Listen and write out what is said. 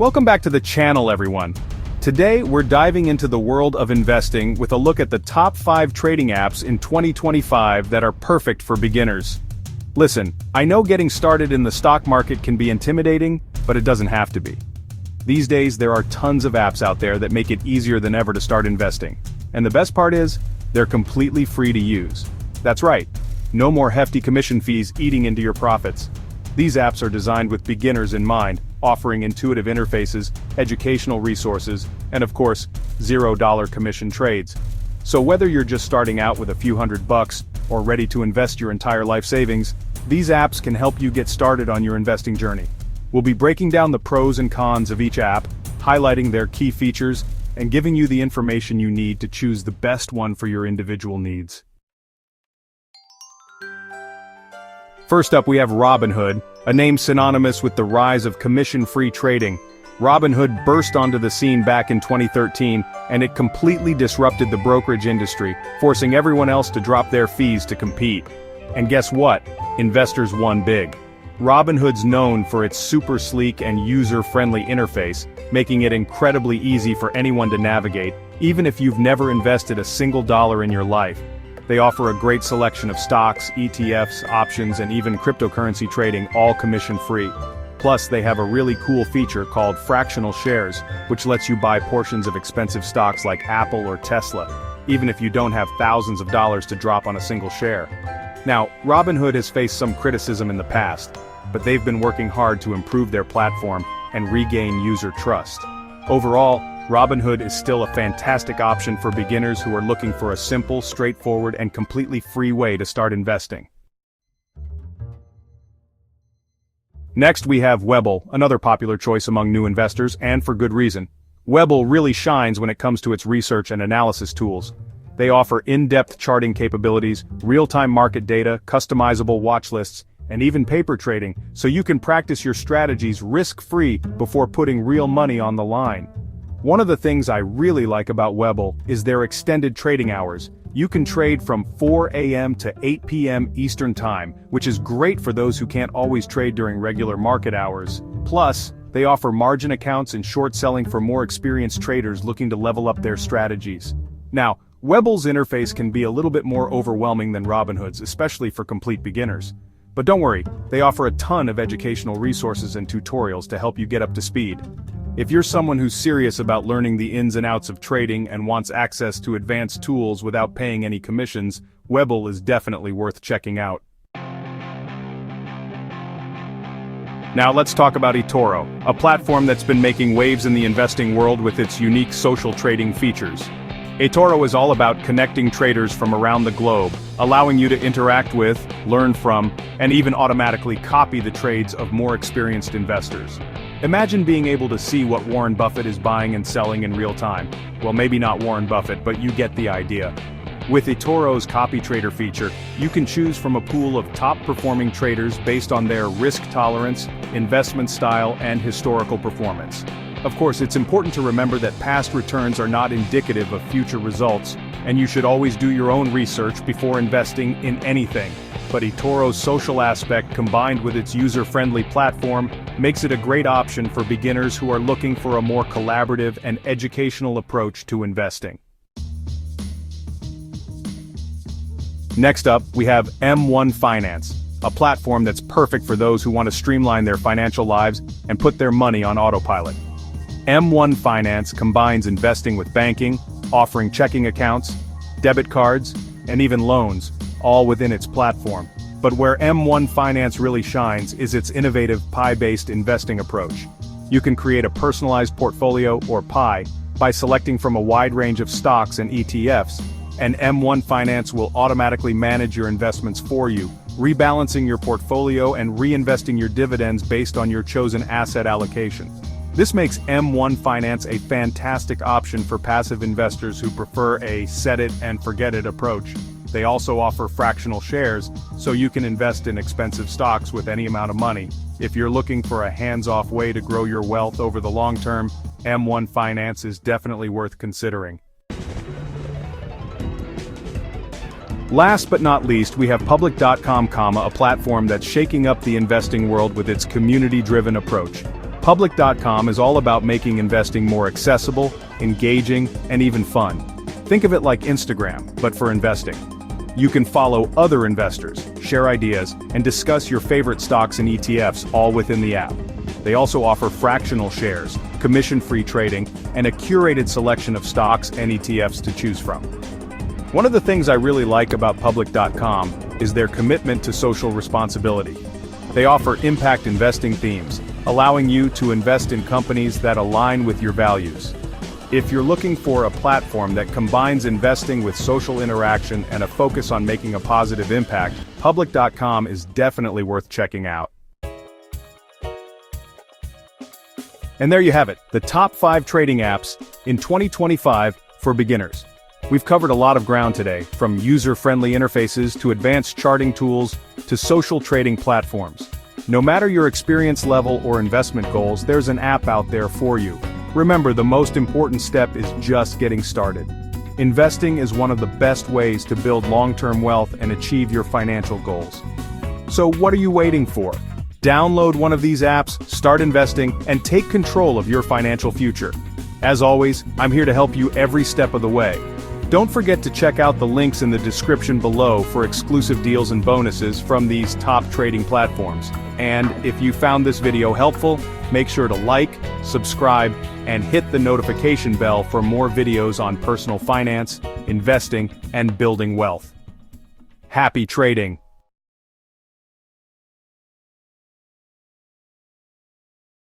Welcome back to the channel, everyone. Today, we're diving into the world of investing with a look at the top 5 trading apps in 2025 that are perfect for beginners. Listen, I know getting started in the stock market can be intimidating, but it doesn't have to be. These days, there are tons of apps out there that make it easier than ever to start investing. And the best part is, they're completely free to use. That's right, no more hefty commission fees eating into your profits. These apps are designed with beginners in mind, offering intuitive interfaces, educational resources, and of course, $0 commission trades. So whether you're just starting out with a few $100 or ready to invest your entire life savings, these apps can help you get started on your investing journey. We'll be breaking down the pros and cons of each app, highlighting their key features, and giving you the information you need to choose the best one for your individual needs. First up, we have Robinhood, a name synonymous with the rise of commission-free trading. Robinhood burst onto the scene back in 2013, and it completely disrupted the brokerage industry, forcing everyone else to drop their fees to compete. And guess what? Investors won big. Robinhood's known for its super sleek and user-friendly interface, making it incredibly easy for anyone to navigate, even if you've never invested a single dollar in your life. They offer a great selection of stocks, ETFs, options, and even cryptocurrency trading, all commission-free. Plus, they have a really cool feature called fractional shares, which lets you buy portions of expensive stocks like Apple or Tesla, even if you don't have thousands of dollars to drop on a single share. Now, Robinhood has faced some criticism in the past, but they've been working hard to improve their platform and regain user trust. Overall, Robinhood is still a fantastic option for beginners who are looking for a simple, straightforward, and completely free way to start investing. Next, we have Webull, another popular choice among new investors, and for good reason. Webull really shines when it comes to its research and analysis tools. They offer in-depth charting capabilities, real-time market data, customizable watch lists, and even paper trading, so you can practice your strategies risk-free before putting real money on the line. One of the things I really like about Webull is their extended trading hours. You can trade from 4 a.m. to 8 p.m. Eastern Time, which is great for those who can't always trade during regular market hours. Plus, they offer margin accounts and short selling for more experienced traders looking to level up their strategies. Now, Webull's interface can be a little bit more overwhelming than Robinhood's, especially for complete beginners. But don't worry, they offer a ton of educational resources and tutorials to help you get up to speed. If you're someone who's serious about learning the ins and outs of trading and wants access to advanced tools without paying any commissions, Webull is definitely worth checking out. Now let's talk about eToro, a platform that's been making waves in the investing world with its unique social trading features. eToro is all about connecting traders from around the globe, allowing you to interact with, learn from, and even automatically copy the trades of more experienced investors. Imagine being able to see what Warren Buffett is buying and selling in real time. Well, maybe not Warren Buffett, but you get the idea. With eToro's copy trader feature, you can choose from a pool of top-performing traders based on their risk tolerance, investment style, and historical performance. Of course, it's important to remember that past returns are not indicative of future results, and you should always do your own research before investing in anything. But eToro's social aspect combined with its user-friendly platform makes it a great option for beginners who are looking for a more collaborative and educational approach to investing. Next up, we have M1 Finance, a platform that's perfect for those who want to streamline their financial lives and put their money on autopilot. M1 Finance combines investing with banking, offering checking accounts, debit cards, and even loans, all within its platform. But where M1 Finance really shines is its innovative pie-based investing approach. You can create a personalized portfolio, or pie, by selecting from a wide range of stocks and ETFs, and M1 Finance will automatically manage your investments for you, rebalancing your portfolio and reinvesting your dividends based on your chosen asset allocation. This makes M1 Finance a fantastic option for passive investors who prefer a set-it-and-forget-it approach. They also offer fractional shares, so you can invest in expensive stocks with any amount of money. If you're looking for a hands-off way to grow your wealth over the long term, M1 Finance is definitely worth considering. Last but not least, we have Public.com, a platform that's shaking up the investing world with its community-driven approach. Public.com is all about making investing more accessible, engaging, and even fun. Think of it like Instagram, but for investing. You can follow other investors, share ideas, and discuss your favorite stocks and ETFs all within the app. They also offer fractional shares, commission-free trading, and a curated selection of stocks and ETFs to choose from. One of the things I really like about Public.com is their commitment to social responsibility. They offer impact investing themes, allowing you to invest in companies that align with your values. If you're looking for a platform that combines investing with social interaction and a focus on making a positive impact, Public.com is definitely worth checking out. And there you have it, the top 5 trading apps in 2025 for beginners. We've covered a lot of ground today, from user-friendly interfaces to advanced charting tools to social trading platforms. No matter your experience level or investment goals, there's an app out there for you. Remember, the most important step is just getting started. Investing is one of the best ways to build long-term wealth and achieve your financial goals. So what are you waiting for? Download one of these apps, start investing, and take control of your financial future. As always, I'm here to help you every step of the way. Don't forget to check out the links in the description below for exclusive deals and bonuses from these top trading platforms. And if you found this video helpful, make sure to like, subscribe, and hit the notification bell for more videos on personal finance, investing, and building wealth. Happy trading!